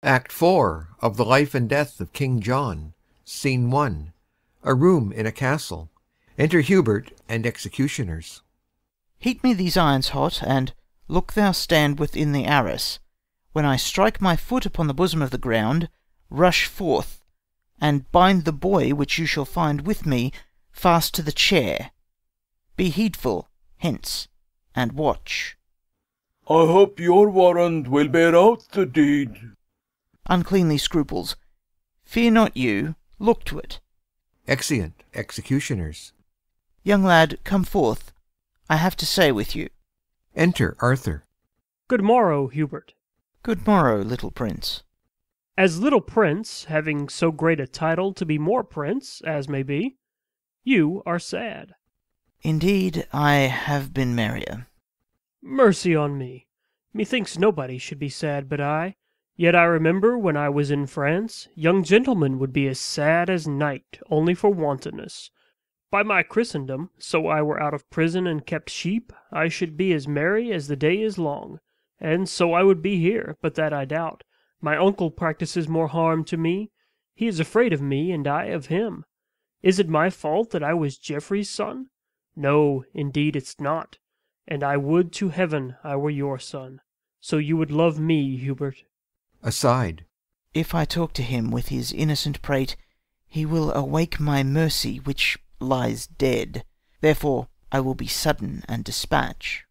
Act 4 of The Life and Death of King John. Scene 1. A room in a castle. Enter Hubert and executioners. Heat me these irons hot, and look thou stand within the arras. When I strike my foot upon the bosom of the ground, rush forth, and bind the boy which you shall find with me fast to the chair. Be heedful, hence, and watch. I hope your warrant will bear out the deed. Uncleanly scruples, fear not you, look to it. Exeunt executioners. Young lad, come forth, I have to say with you. Enter Arthur. Good morrow, Hubert. Good morrow, little prince. As little prince, having so great a title to be more prince, as may be, you are sad. Indeed, I have been merrier. Mercy on me! Methinks nobody should be sad but I. Yet I remember when I was in France, young gentlemen would be as sad as night, only for wantonness. By my Christendom, so I were out of prison and kept sheep, I should be as merry as the day is long. And so I would be here, but that I doubt. My uncle practises more harm to me. He is afraid of me, and I of him. Is it my fault that I was Geoffrey's son? No, indeed it's not. And I would to heaven I were your son. So you would love me, Hubert. Aside. If I talk to him with his innocent prate, he will awake my mercy which lies dead. Therefore I will be sudden and dispatch.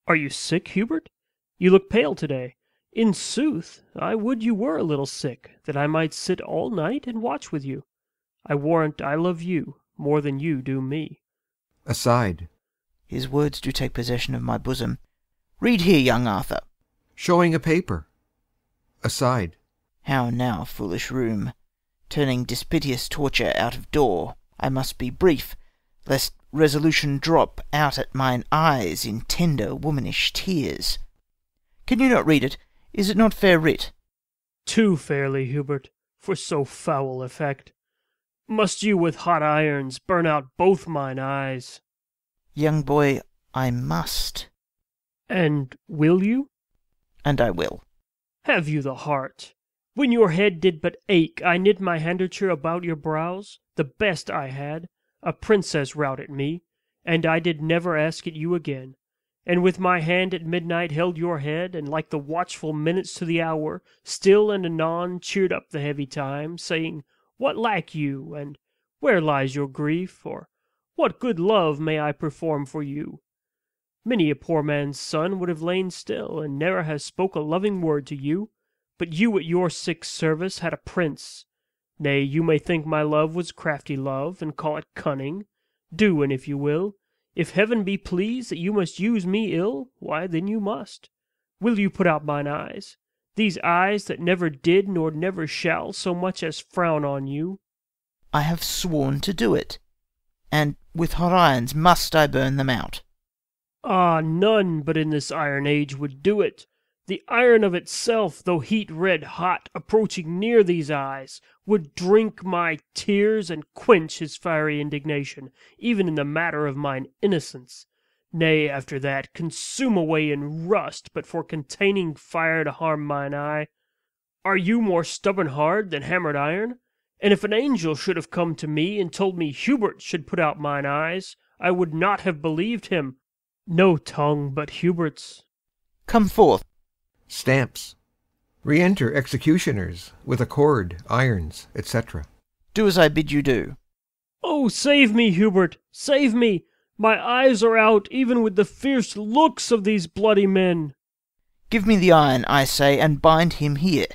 Are you sick, Hubert? You look pale today. In sooth, I would you were a little sick, that I might sit all night and watch with you. I warrant I love you more than you do me. Aside. His words do take possession of my bosom. Read here, young Arthur. Showing a paper. Aside. How now, foolish room? Turning dispiteous torture out of door, I must be brief, lest resolution drop out at mine eyes in tender womanish tears. Can you not read it? Is it not fair writ? Too fairly, Hubert, for so foul effect. Must you with hot irons burn out both mine eyes? Young boy, I must. And will you? And I will. Have you the heart? When your head did but ache, I knit my handkerchief about your brows, the best I had. A princess routed me, and I did never ask it you again. And with my hand at midnight held your head, and like the watchful minutes to the hour, still and anon cheered up the heavy time, saying, What lack you, and where lies your grief, or what good love may I perform for you? Many a poor man's son would have lain still, and ne'er has spoke a loving word to you. But you at your sick service had a prince. Nay, you may think my love was crafty love, and call it cunning. Do, and if you will. If heaven be pleased that you must use me ill, why then you must. Will you put out mine eyes? These eyes that never did nor never shall so much as frown on you? I have sworn to do it, and with hot irons must I burn them out. Ah, none but in this iron age would do it. The iron of itself, though heat red hot, approaching near these eyes, would drink my tears and quench his fiery indignation, even in the matter of mine innocence. Nay, after that, consume away in rust, but for containing fire to harm mine eye. Are you more stubborn hard than hammered iron? And if an angel should have come to me and told me Hubert should put out mine eyes, I would not have believed him. No tongue but Hubert's. Come forth. Stamps. Re-enter executioners with a cord, irons, etc. Do as I bid you do. Oh, save me, Hubert, save me! My eyes are out even with the fierce looks of these bloody men. Give me the iron, I say, and bind him here.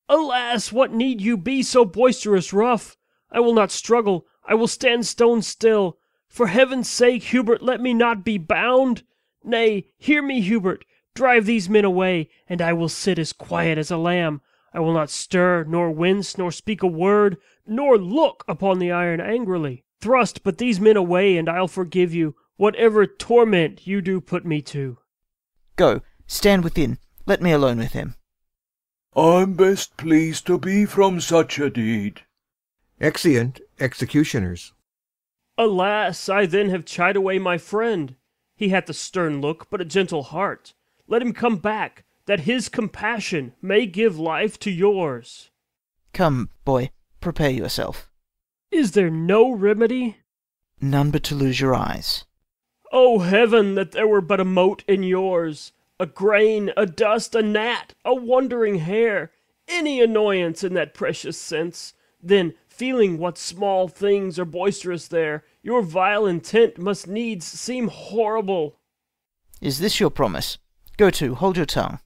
Alas, what need you be so boisterous rough? I will not struggle, I will stand stone still. For heaven's sake, Hubert, let me not be bound. Nay, hear me, Hubert. Drive these men away, and I will sit as quiet as a lamb. I will not stir, nor wince, nor speak a word, nor look upon the iron angrily. Thrust but these men away, and I'll forgive you, whatever torment you do put me to. Go, stand within. Let me alone with him. I'm best pleased to be from such a deed. Exeunt executioners. Alas, I then have chid away my friend. He hath a stern look, but a gentle heart. Let him come back, that his compassion may give life to yours. Come, boy, prepare yourself. Is there no remedy? None but to lose your eyes. O heaven, that there were but a mote in yours, a grain, a dust, a gnat, a wandering hair, any annoyance in that precious sense, then, feeling what small things are boisterous there, your vile intent must needs seem horrible. Is this your promise? Go to, hold your tongue.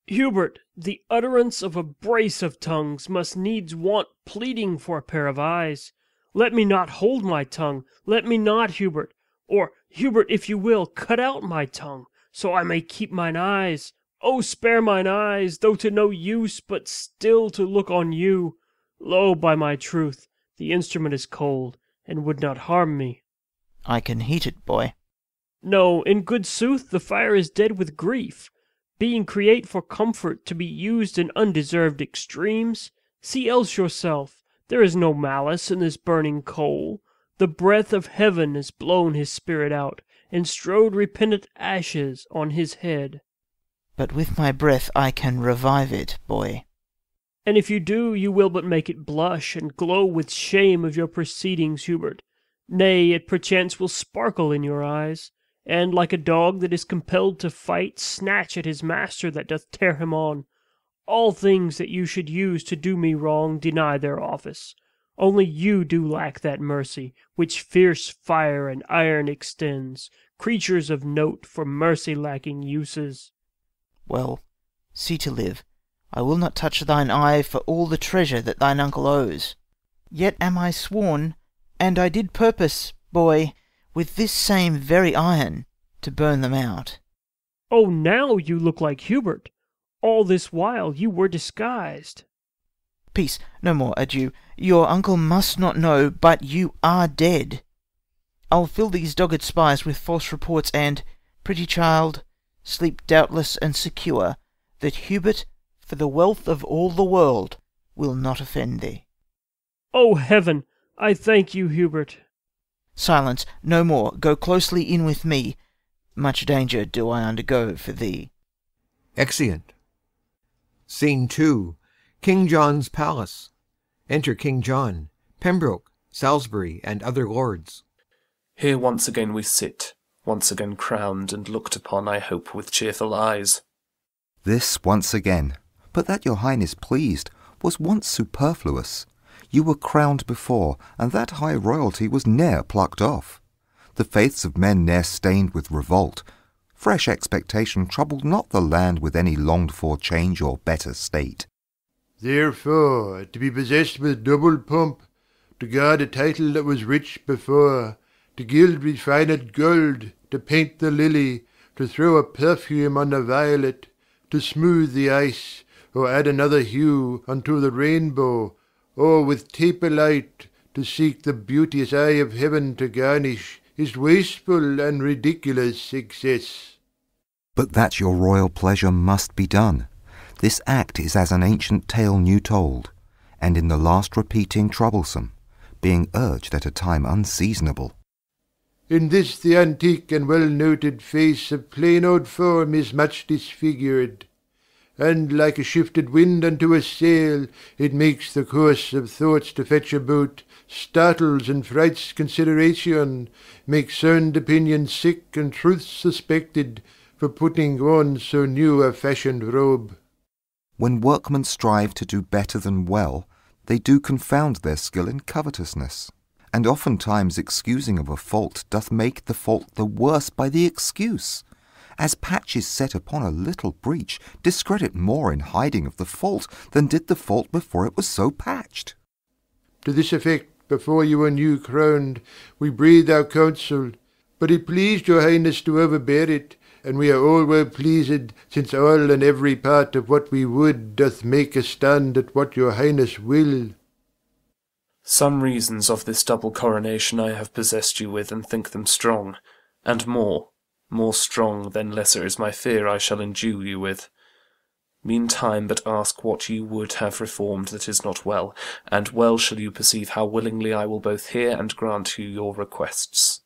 Hubert, the utterance of a brace of tongues must needs want pleading for a pair of eyes. Let me not hold my tongue, let me not, Hubert. Or, Hubert, if you will, cut out my tongue, so I may keep mine eyes. Oh, spare mine eyes, though to no use, but still to look on you. Lo, by my truth, the instrument is cold, and would not harm me. I can heat it, boy. No, in good sooth, the fire is dead with grief, being create for comfort to be used in undeserved extremes. See else yourself, there is no malice in this burning coal. The breath of heaven has blown his spirit out, and strowed repentant ashes on his head. But with my breath I can revive it, boy. And if you do, you will but make it blush and glow with shame of your proceedings, Hubert. Nay, it perchance will sparkle in your eyes, and like a dog that is compelled to fight, snatch at his master that doth tear him on. All things that you should use to do me wrong deny their office. Only you do lack that mercy, which fierce fire and iron extends, creatures of note for mercy-lacking uses. Well, see to live. I will not touch thine eye for all the treasure that thine uncle owes. Yet am I sworn, and I did purpose, boy, with this same very iron, to burn them out. Oh, now you look like Hubert. All this while you were disguised. Peace, no more adieu. Your uncle must not know, but you are dead. I'll fill these dogged spies with false reports, and, pretty child, sleep doubtless and secure, that Hubert, for the wealth of all the world, will not offend thee. O heaven, I thank you, Hubert. Silence, no more. Go closely in with me. Much danger do I undergo for thee. Exeunt. Scene 2. King John's palace. Enter King John, Pembroke, Salisbury, and other lords. Here once again we sit, once again crowned, and looked upon, I hope, with cheerful eyes. This once again, but that your highness pleased, was once superfluous. You were crowned before, and that high royalty was ne'er plucked off. The faiths of men ne'er stained with revolt. Fresh expectation troubled not the land with any longed-for change or better state. Therefore, to be possessed with double pomp, to guard a title that was rich before, to gild refined gold, to paint the lily, to throw a perfume on the violet, to smooth the ice, or add another hue unto the rainbow, or with taper light to seek the beauteous eye of heaven to garnish, is wasteful and ridiculous excess. But that your royal pleasure must be done. This act is as an ancient tale new told, and in the last repeating troublesome, being urged at a time unseasonable. In this the antique and well-noted face of plain old form is much disfigured, and like a shifted wind unto a sail, it makes the course of thoughts to fetch about, startles and frights consideration, makes sound opinion sick and truth suspected, for putting on so new a fashioned robe. When workmen strive to do better than well, they do confound their skill in covetousness, and oftentimes excusing of a fault doth make the fault the worse by the excuse, as patches set upon a little breach discredit more in hiding of the fault than did the fault before it was so patched. To this effect, before you were new crowned, we breathed our counsel, but it pleased your highness to overbear it, and we are all well pleased, since all and every part of what we would doth make a stand at what your highness will. Some reasons of this double coronation I have possessed you with, and think them strong, and more strong than lesser is my fear I shall endue you with. Meantime but ask what you would have reformed that is not well, and well shall you perceive how willingly I will both hear and grant you your requests.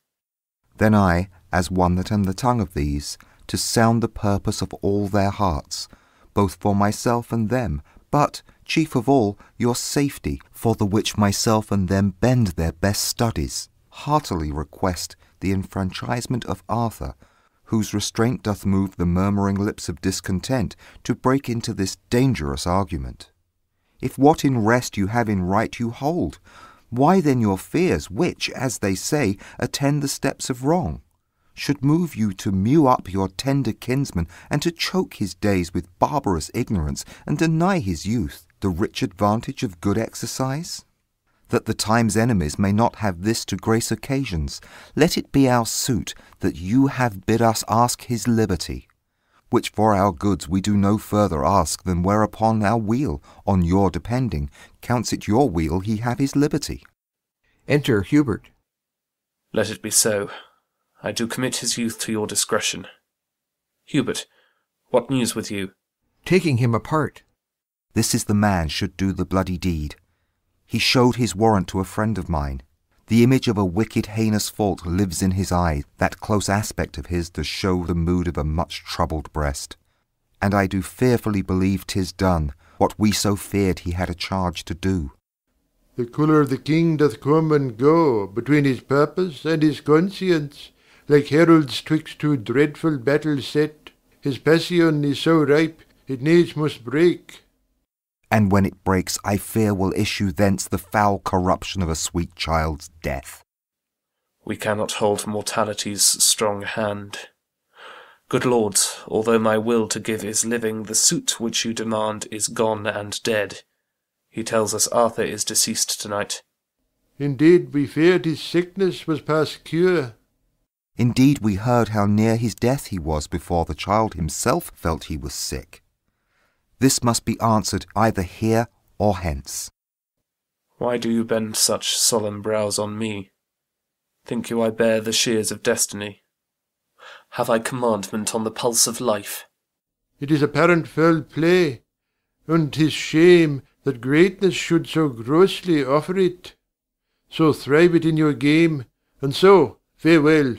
Then I, as one that am the tongue of these, to sound the purpose of all their hearts, both for myself and them, but, chief of all, your safety, for the which myself and them bend their best studies, heartily request the enfranchisement of Arthur, whose restraint doth move the murmuring lips of discontent to break into this dangerous argument. If what in rest you have in right you hold, why then your fears, which, as they say, attend the steps of wrong, should move you to mew up your tender kinsman, and to choke his days with barbarous ignorance, and deny his youth the rich advantage of good exercise? That the time's enemies may not have this to grace occasions, let it be our suit that you have bid us ask his liberty, which for our goods we do no further ask than whereupon our weal, on your depending, counts it your weal he have his liberty. Enter Hubert. Let it be so. I do commit his youth to your discretion. Hubert, what news with you? Taking him apart. This is the man should do the bloody deed. He showed his warrant to a friend of mine. The image of a wicked heinous fault lives in his eye, that close aspect of his does show the mood of a much troubled breast. And I do fearfully believe 'tis done, what we so feared he had a charge to do. The colour of the king doth come and go between his purpose and his conscience, like heralds twixt two dreadful battles set. His passion is so ripe, it needs must break. And when it breaks, I fear will issue thence the foul corruption of a sweet child's death. We cannot hold mortality's strong hand. Good lords, although my will to give is living, the suit which you demand is gone and dead. He tells us Arthur is deceased tonight. Indeed, we feared his sickness was past cure. Indeed, we heard how near his death he was before the child himself felt he was sick. This must be answered either here or hence. Why do you bend such solemn brows on me? Think you I bear the shears of destiny? Have I commandment on the pulse of life? It is apparent foul play, and 'tis shame that greatness should so grossly offer it. So thrive it in your game, and so farewell.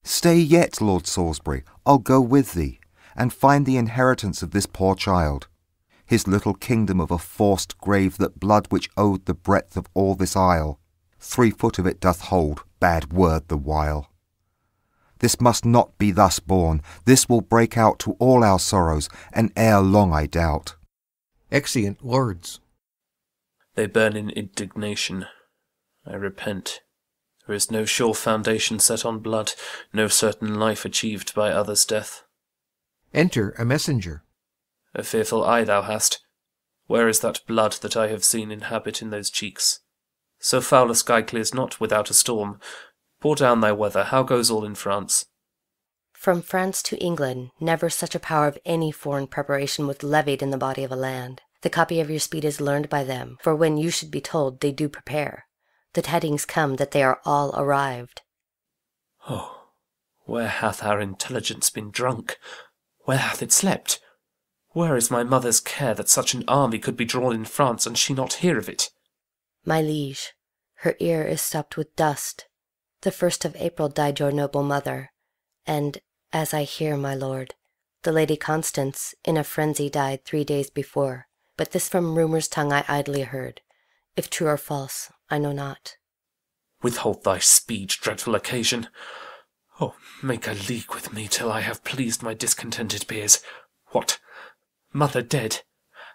Stay yet, Lord Salisbury, I'll go with thee, and find the inheritance of this poor child, his little kingdom of a forced grave, that blood which owed the breadth of all this isle, 3 foot of it doth hold, bad word the while. This must not be thus born, this will break out to all our sorrows, and ere long I doubt. Exeunt lords. They burn in indignation. I repent. There is no sure foundation set on blood, no certain life achieved by others' death. Enter a messenger. A fearful eye thou hast. Where is that blood that I have seen inhabit in those cheeks? So foul a sky clears not without a storm. Pour down thy weather. How goes all in France? From France to England, never such a power of any foreign preparation was levied in the body of a land. The copy of your speed is learned by them, for when you should be told, they do prepare. The tidings come that they are all arrived. Oh, where hath our intelligence been drunk? Where hath it slept? Where is my mother's care that such an army could be drawn in France, and she not hear of it? My liege, her ear is stopped with dust. The 1st of April died your noble mother, and, as I hear, my lord, the Lady Constance in a frenzy died 3 days before. But this from rumour's tongue I idly heard. If true or false, I know not. Withhold thy speech, dreadful occasion. Oh, make a league with me till I have pleased my discontented peers. What? Mother dead?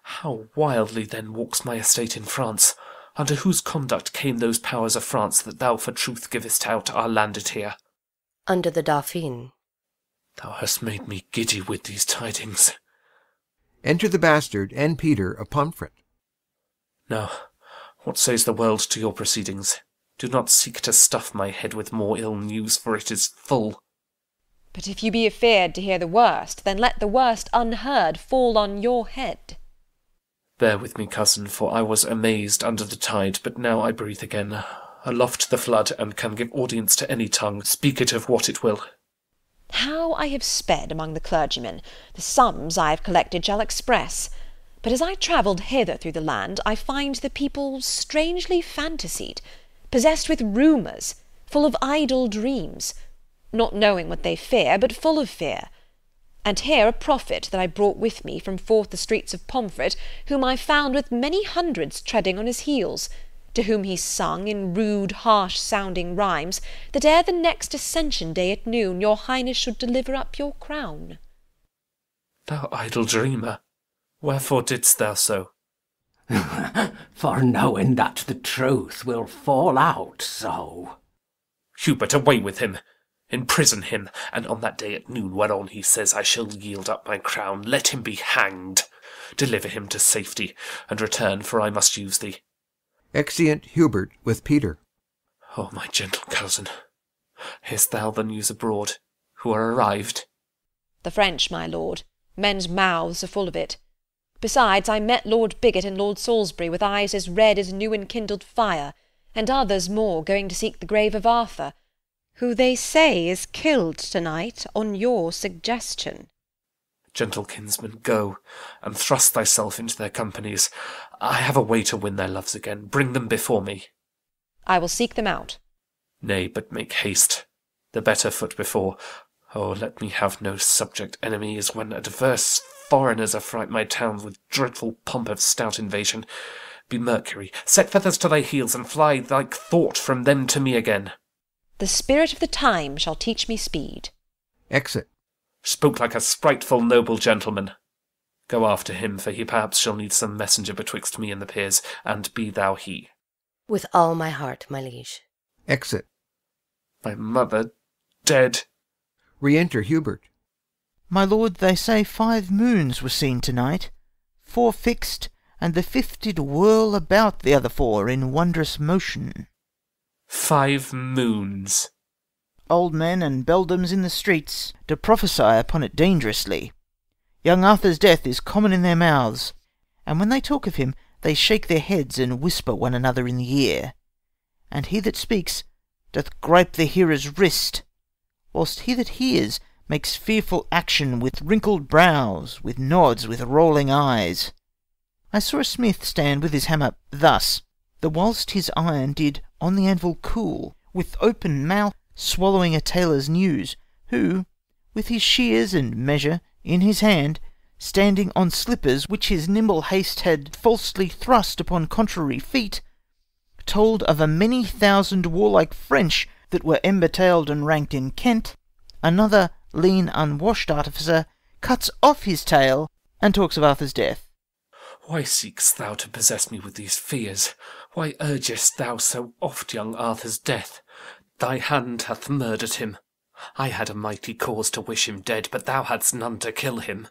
How wildly then walks my estate in France! Under whose conduct came those powers of France that thou for truth givest out are landed here? Under the Dauphin. Thou hast made me giddy with these tidings. Enter the bastard and Peter of Pomfret. Now, what says the world to your proceedings? Do not seek to stuff my head with more ill news, for it is full. But if you be afeard to hear the worst, then let the worst unheard fall on your head. Bear with me, cousin, for I was amazed under the tide, but now I breathe again, aloft the flood, and can give audience to any tongue, speak it of what it will. How I have sped among the clergymen, the sums I have collected shall express. But as I travelled hither through the land, I find the people strangely fantasied, possessed with rumours, full of idle dreams, not knowing what they fear, but full of fear. And here a prophet that I brought with me from forth the streets of Pomfret, whom I found with many hundreds treading on his heels, to whom he sung in rude harsh-sounding rhymes, that ere the next Ascension day at noon your highness should deliver up your crown. Thou idle dreamer, wherefore didst thou so? For knowing that the truth will fall out so. Hubert, away with him! Imprison him, and on that day at noon whereon he says I shall yield up my crown, let him be hanged. Deliver him to safety, and return, for I must use thee. Exeunt Hubert with Peter. O my gentle cousin, hear'st thou the news abroad, who are arrived? The French, my lord. Men's mouths are full of it. Besides, I met Lord Bigot and Lord Salisbury with eyes as red as new enkindled fire, and others more going to seek the grave of Arthur, who they say is killed to-night on your suggestion. Gentle kinsman, go, and thrust thyself into their companies. I have a way to win their loves again. Bring them before me. I will seek them out. Nay, but make haste. The better foot before. Oh, let me have no subject enemies, when adverse foreigners affright my towns with dreadful pomp of stout invasion. Be Mercury, set feathers to thy heels, and fly like thought from them to me again. The spirit of the time shall teach me speed. Exit. Spoke like a spriteful noble gentleman. Go after him, for he perhaps shall need some messenger betwixt me and the peers, and be thou he. With all my heart, my liege. Exit. My mother dead. Re-enter Hubert. My lord, they say 5 moons were seen to-night, 4 fixed, and the 5th did whirl about the other 4 in wondrous motion. 5 moons. Old men and beldams in the streets do prophesy upon it dangerously. Young Arthur's death is common in their mouths, and when they talk of him, they shake their heads and whisper one another in the ear. And he that speaks doth gripe the hearer's wrist, whilst he that hears makes fearful action with wrinkled brows, with nods, with rolling eyes. I saw a smith stand with his hammer thus, the whilst his iron did on the anvil cool, with open mouth swallowing a tailor's news, who, with his shears and measure in his hand, standing on slippers which his nimble haste had falsely thrust upon contrary feet, told of a many thousand warlike French that were embatailed and ranked in Kent. Another lean unwashed artificer cuts off his tail and talks of Arthur's death. Why seek'st thou to possess me with these fears? Why urgest thou so oft young Arthur's death? Thy hand hath murdered him. I had a mighty cause to wish him dead, but thou hadst none to kill him.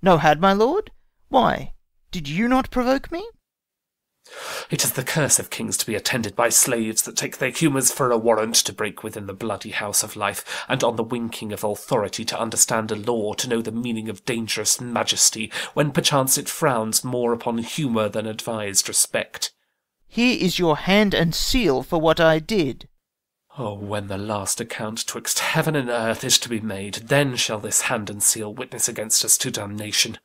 No had, my lord? Why, did you not provoke me? It is the curse of kings to be attended by slaves that take their humours for a warrant to break within the bloody house of life, and on the winking of authority to understand a law, to know the meaning of dangerous majesty, when perchance it frowns more upon humour than advised respect. Here is your hand and seal for what I did. Oh, when the last account twixt heaven and earth is to be made, then shall this hand and seal witness against us to damnation.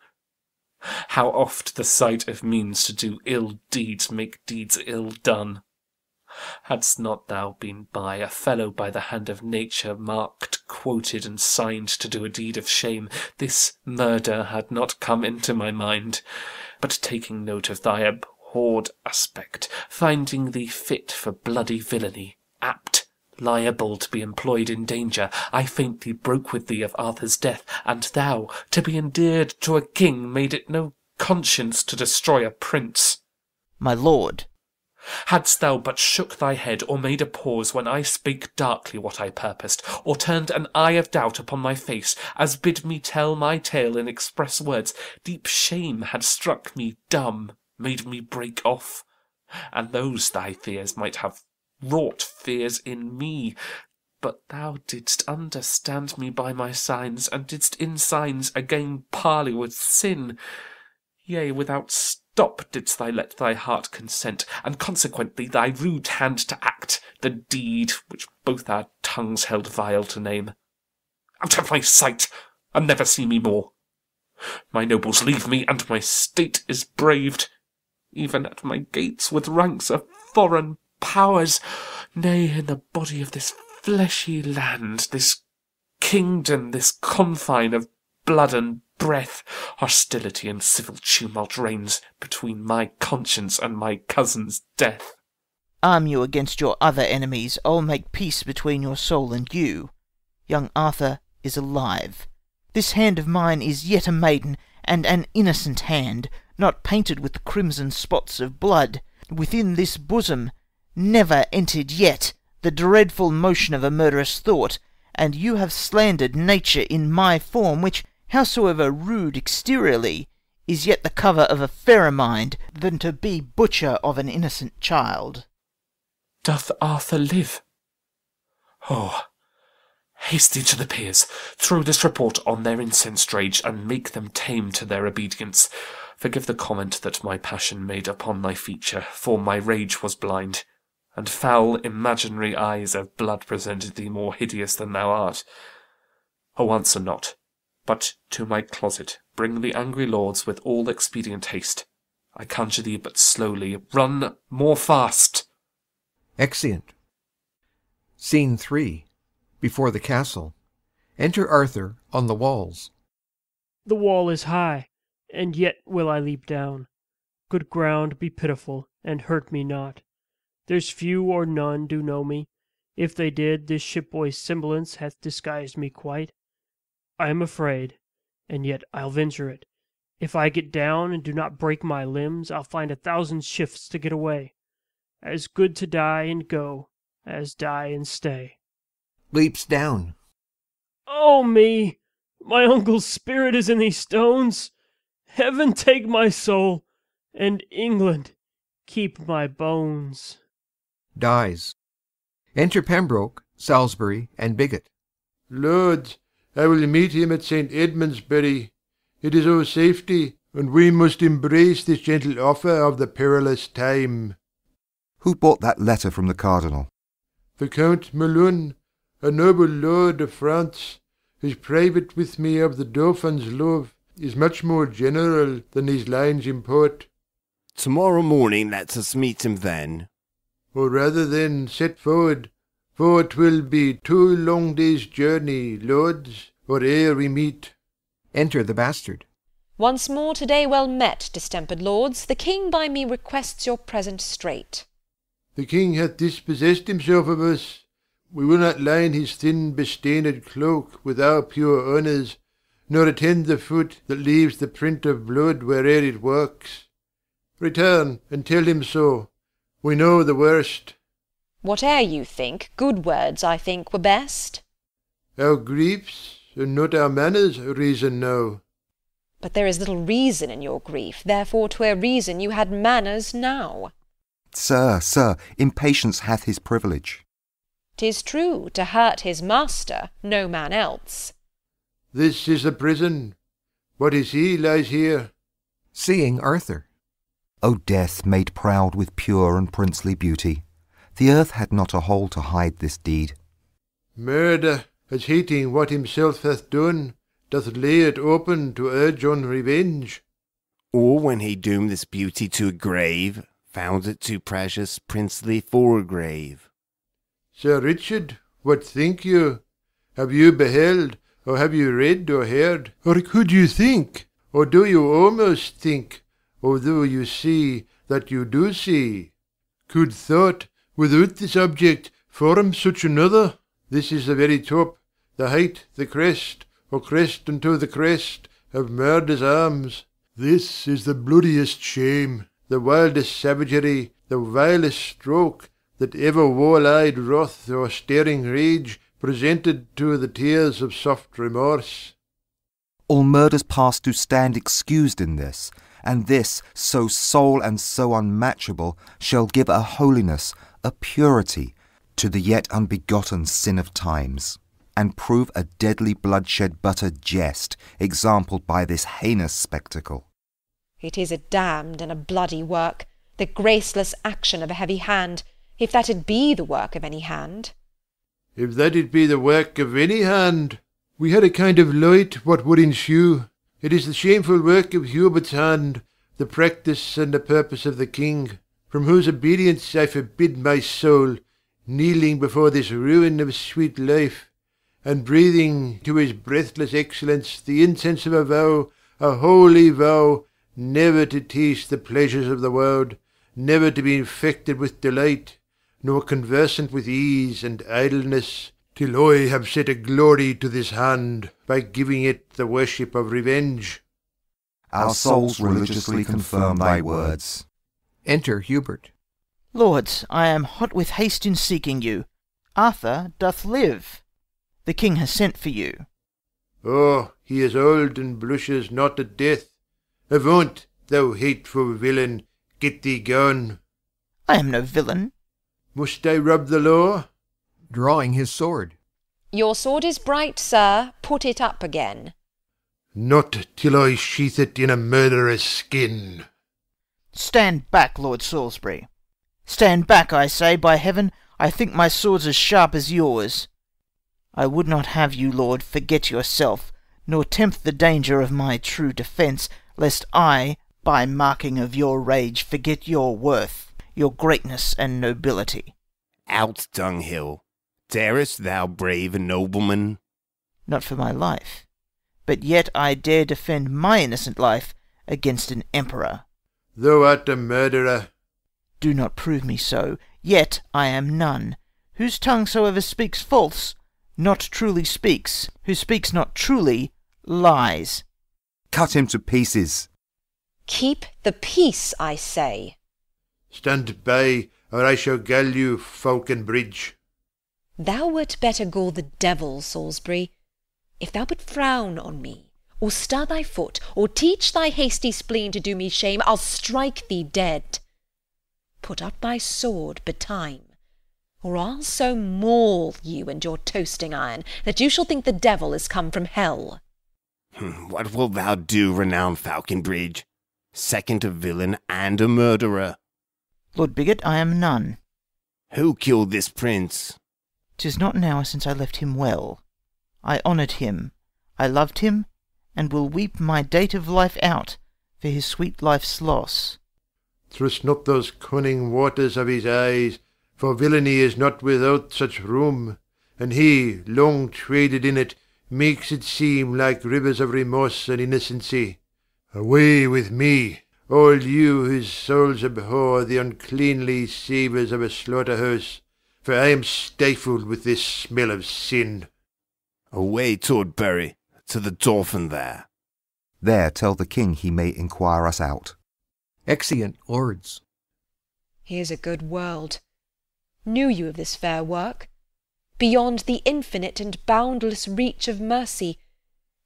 How oft the sight of means to do ill deeds make deeds ill done. Hadst not thou been by, a fellow by the hand of nature, marked, quoted, and signed to do a deed of shame, this murder had not come into my mind. But taking note of thy abhorred aspect, finding thee fit for bloody villainy, apt, liable to be employed in danger, I faintly broke with thee of Arthur's death, and thou, to be endeared to a king, made it no conscience to destroy a prince. My lord. Hadst thou but shook thy head, or made a pause when I spake darkly what I purposed, or turned an eye of doubt upon my face, as bid me tell my tale in express words, deep shame had struck me dumb, made me break off, and those thy fears might have wrought fears in me, but thou didst understand me by my signs, and didst in signs again parley with sin. Yea, without stop didst thou let thy heart consent, and consequently thy rude hand to act the deed which both our tongues held vile to name. Out of my sight, and never see me more. My nobles leave me, and my state is braved, even at my gates with ranks of foreign powers, nay, in the body of this fleshy land, this kingdom, this confine of blood and breath. Hostility and civil tumult reigns between my conscience and my cousin's death. Arm you against your other enemies, I'll make peace between your soul and you. Young Arthur is alive. This hand of mine is yet a maiden, and an innocent hand, not painted with the crimson spots of blood. Within this bosom never entered yet the dreadful motion of a murderous thought, and you have slandered nature in my form, which, howsoever rude exteriorly, is yet the cover of a fairer mind than to be butcher of an innocent child. Doth Arthur live? Oh, haste to the peers, throw this report on their incensed rage, and make them tame to their obedience. Forgive the comment that my passion made upon thy feature, for my rage was blind, and foul imaginary eyes of blood presented thee more hideous than thou art. Oh, answer not, but to my closet bring the angry lords with all expedient haste. I conjure thee but slowly, run more fast. Exeunt. Scene 3. Before the castle. Enter Arthur on the walls. The wall is high, and yet will I leap down. Good ground, be pitiful, and hurt me not. There's few or none do know me. If they did, this shipboy's semblance hath disguised me quite. I am afraid, and yet I'll venture it. If I get down and do not break my limbs, I'll find 1,000 shifts to get away. As good to die and go, as die and stay. Leaps down. Oh me! My uncle's spirit is in these stones. Heaven take my soul, and England keep my bones. Dies. Enter Pembroke, Salisbury, and Bigot. Lords, I will meet him at St. Edmundsbury. It is our safety, and we must embrace this gentle offer of the perilous time. Who brought that letter from the cardinal? The Count Melun, a noble lord of France, whose private with me of the Dauphin's love is much more general than these lines import. Tomorrow morning let us meet him then. Or rather then set forward, for 'twill be 2 long days' journey, lords, or ere we meet. Enter the Bastard. Once more to-day well met, distempered lords. The king by me requests your present straight. The king hath dispossessed himself of us. We will not line his thin bestained cloak with our pure honours, nor attend the foot that leaves the print of blood where'er it walks. Return, and tell him so. We know the worst. Whate'er you think, good words, I think, were best. Our griefs, and not our manners, reason now. But there is little reason in your grief, therefore 'twere reason you had manners now. Sir, sir, impatience hath his privilege. 'Tis true, to hurt his master, no man else. This is the prison. What is he lies here? Seeing Arthur. O death made proud with pure and princely beauty, the earth had not a hole to hide this deed. Murder, as hating what himself hath done, doth lay it open to urge on revenge. Or when he doomed this beauty to a grave, found it too precious princely for a grave. Sir Richard, what think you? Have you beheld, or have you read or heard, or could you think, or do you almost think, although you see that you do see? Could thought, without this object, form such another? This is the very top, the height, the crest, or crest unto the crest, of murder's arms. This is the bloodiest shame, the wildest savagery, the vilest stroke, that ever wall-eyed wrath or staring rage presented to the tears of soft remorse. All murders past do stand excused in this, and this, so sole and so unmatchable, shall give a holiness, a purity, to the yet unbegotten sin of times, and prove a deadly bloodshed but a jest, exampled by this heinous spectacle. It is a damned and a bloody work, the graceless action of a heavy hand, if that it be the work of any hand. If that it be the work of any hand, we had a kind of light what would ensue. It is the shameful work of Hubert's hand, the practice and the purpose of the king, from whose obedience I forbid my soul, kneeling before this ruin of sweet life, and breathing to his breathless excellence the incense of a vow, a holy vow, never to taste the pleasures of the world, never to be infected with delight, nor conversant with ease and idleness, till I have set a glory to this hand by giving it the worship of revenge. Our souls religiously confirm thy words. Enter Hubert. Lords, I am hot with haste in seeking you. Arthur doth live. The king has sent for you. Oh, he is old and blushes not at death. Avaunt, thou hateful villain, get thee gone. I am no villain. Must I rub the law? Drawing his sword. Your sword is bright, sir. Put it up again. Not till I sheath it in a murderer's skin. Stand back, Lord Salisbury. Stand back, I say. By heaven, I think my sword's as sharp as yours. I would not have you, lord, forget yourself, nor tempt the danger of my true defence, lest I, by marking of your rage, forget your worth, your greatness and nobility. Out, dunghill! Darest thou brave a nobleman? Not for my life, but yet I dare defend my innocent life against an emperor. Thou art a murderer. Do not prove me so, yet I am none. Whose tongue soever speaks false, not truly speaks. Who speaks not truly, lies. Cut him to pieces. Keep the peace, I say. Stand by, or I shall gall you, Falconbridge. Thou wert better gall the devil, Salisbury. If thou but frown on me, or stir thy foot, or teach thy hasty spleen to do me shame, I'll strike thee dead. Put up thy sword betime, or I'll so maul you and your toasting iron that you shall think the devil is come from hell. What wilt thou do, renowned Falconbridge? Second a villain and a murderer. Lord Bigot, I am none. Who killed this prince? 'Tis not an hour since I left him well. I honoured him, I loved him, and will weep my date of life out for his sweet life's loss. Thrust not those cunning waters of his eyes, for villainy is not without such room, and he, long traded in it, makes it seem like rivers of remorse and innocency. Away with me, all you whose souls abhor the uncleanly savours of a slaughter-house, for I am stifled with this smell of sin. Away toward Bury, to the Dolphin there. There tell the king he may inquire us out. Exeunt lords. Here's a good world. Knew you of this fair work? Beyond the infinite and boundless reach of mercy,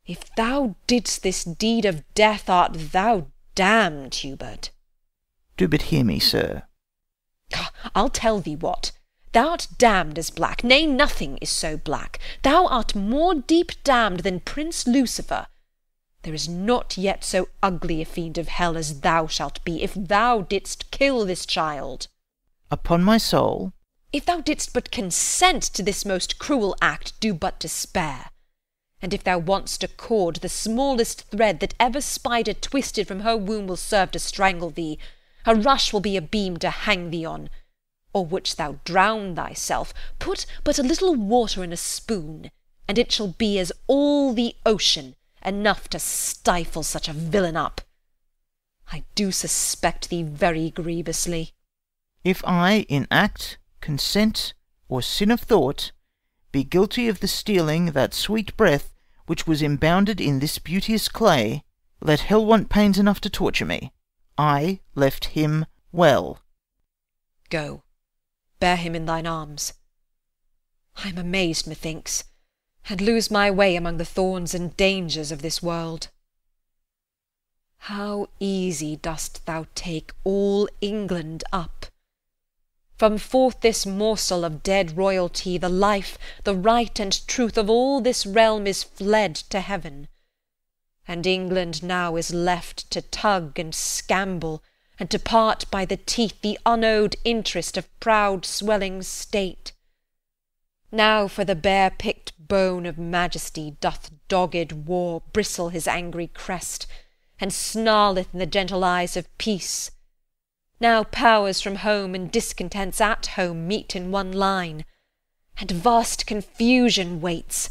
if thou didst this deed of death, art thou damned, Hubert? Do but hear me, sir. I'll tell thee what. Thou art damned as black, nay, nothing is so black. Thou art more deep damned than Prince Lucifer. There is not yet so ugly a fiend of hell as thou shalt be, if thou didst kill this child. Upon my soul. If thou didst but consent to this most cruel act, do but despair. And if thou want'st a cord, the smallest thread that ever spider twisted from her womb will serve to strangle thee. A rush will be a beam to hang thee on. Or wouldst thou drown thyself, put but a little water in a spoon, and it shall be as all the ocean, enough to stifle such a villain up. I do suspect thee very grievously. If I, in act, consent, or sin of thought, be guilty of the stealing that sweet breath which was embounded in this beauteous clay, let hell want pains enough to torture me. I left him well. Go, bear him in thine arms. I am amazed, methinks, and lose my way among the thorns and dangers of this world. How easy dost thou take all England up! From forth this morsel of dead royalty, the life, the right and truth of all this realm is fled to heaven. And England now is left to tug and scamble, and to part by the teeth the unowed interest of proud swelling state. Now for the bare-picked bone of majesty doth dogged war bristle his angry crest, and snarleth in the gentle eyes of peace. Now powers from home and discontents at home meet in one line, and vast confusion waits,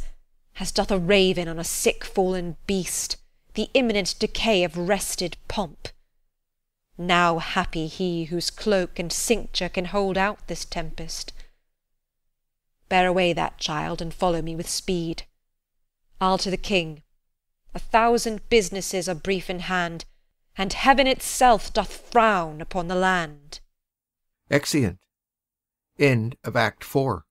as doth a raven on a sick fallen beast, the imminent decay of rested pomp. Now happy he whose cloak and cincture can hold out this tempest. Bear away that child, and follow me with speed. I'll to the king. 1,000 businesses are brief in hand, and heaven itself doth frown upon the land. Exeunt. End of Act 4.